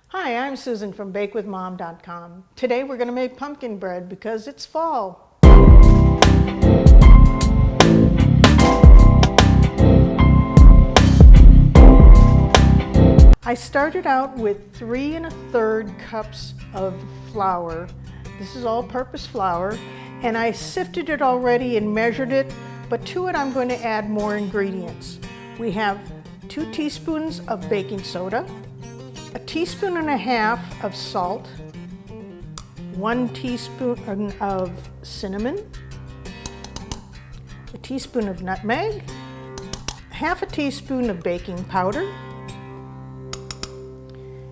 Hi, I'm Susan from BakeWithMom.com. Today we're going to make pumpkin bread because it's fall. I started out with 3 1/3 cups of flour. This is all-purpose flour, and I sifted it already and measured it, but to it I'm going to add more ingredients. We have 2 teaspoons of baking soda, a teaspoon and a half of salt, 1 teaspoon of cinnamon, a teaspoon of nutmeg, half a teaspoon of baking powder,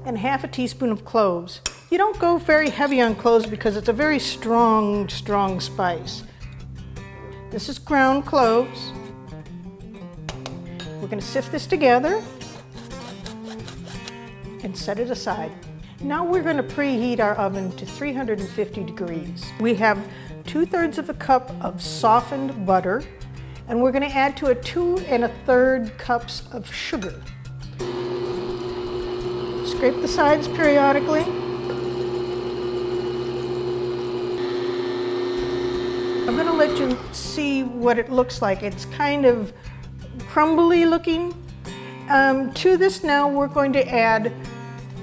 and half a teaspoon of cloves. You don't go very heavy on cloves because it's a very strong spice. This is ground cloves. We're going to sift this together and set it aside. Now we're going to preheat our oven to 350 degrees. We have 2/3 of a cup of softened butter, and we're going to add to it 2 1/3 cups of sugar. Scrape the sides periodically. I'm going to let you see what it looks like. It's kind of crumbly looking. To this now we're going to add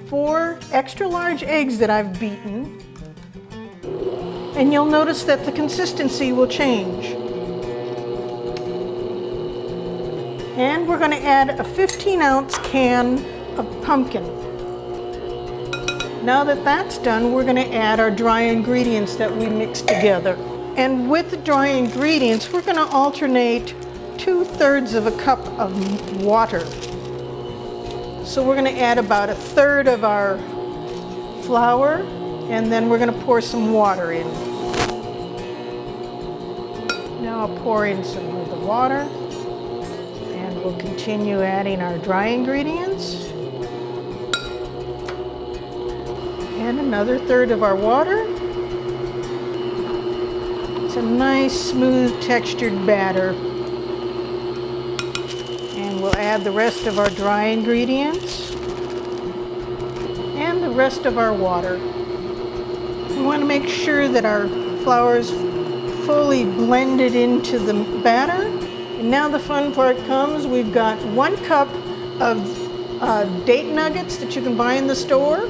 4 extra large eggs that I've beaten, and you'll notice that the consistency will change. And we're going to add a 15-ounce can of pumpkin. Now that that's done, we're going to add our dry ingredients that we mixed together. And with the dry ingredients, we're going to alternate 2/3 of a cup of water. So we're going to add about 1/3 of our flour, and then we're going to pour some water in. Now I'll pour in some of the water, and we'll continue adding our dry ingredients. And another 1/3 of our water. It's a nice, smooth, textured batter. And we'll add the rest of our dry ingredients and the rest of our water. We want to make sure that our flour is fully blended into the batter. And now the fun part comes. We've got 1 cup of date nuggets that you can buy in the store.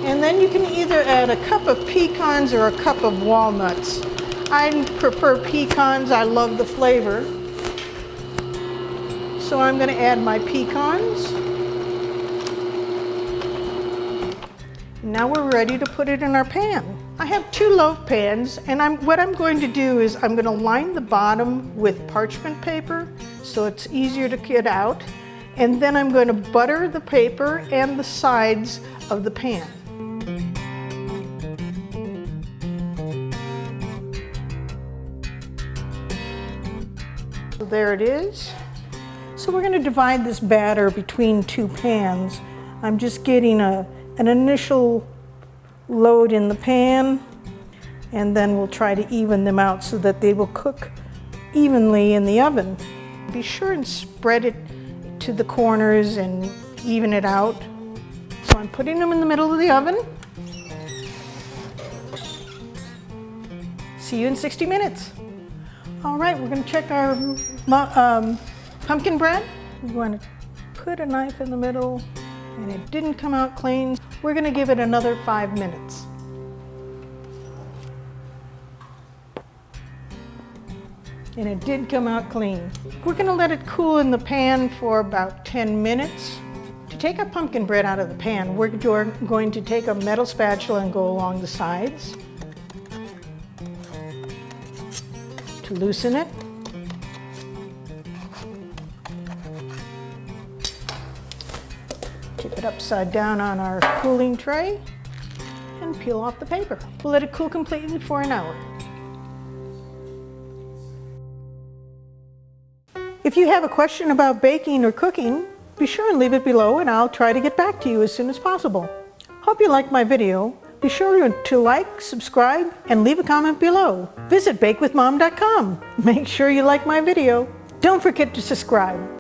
And then you can either add a cup of pecans or a cup of walnuts. I prefer pecans. I love the flavor. So I'm going to add my pecans. Now we're ready to put it in our pan. I have 2 loaf pans, and what I'm going to do is I'm going to line the bottom with parchment paper so it's easier to get out. And then I'm going to butter the paper and the sides of the pan. So there it is. So we're going to divide this batter between 2 pans. I'm just getting an initial load in the pan, and then we'll try to even them out so that they will cook evenly in the oven. Be sure and spread it to the corners and even it out. So I'm putting them in the middle of the oven. See you in 60 minutes. All right, we're going to check our pumpkin bread. We want to put a knife in the middle, and it didn't come out clean. We're going to give it another 5 minutes. And it did come out clean. We're going to let it cool in the pan for about 10 minutes. To take our pumpkin bread out of the pan, we're going to take a metal spatula and go along the sides to loosen it. Tip it upside down on our cooling tray and peel off the paper. We'll let it cool completely for an hour. If you have a question about baking or cooking, be sure and leave it below and I'll try to get back to you as soon as possible. Hope you liked my video. Be sure to like, subscribe, and leave a comment below. Visit BakeWithMom.com. Make sure you like my video. Don't forget to subscribe.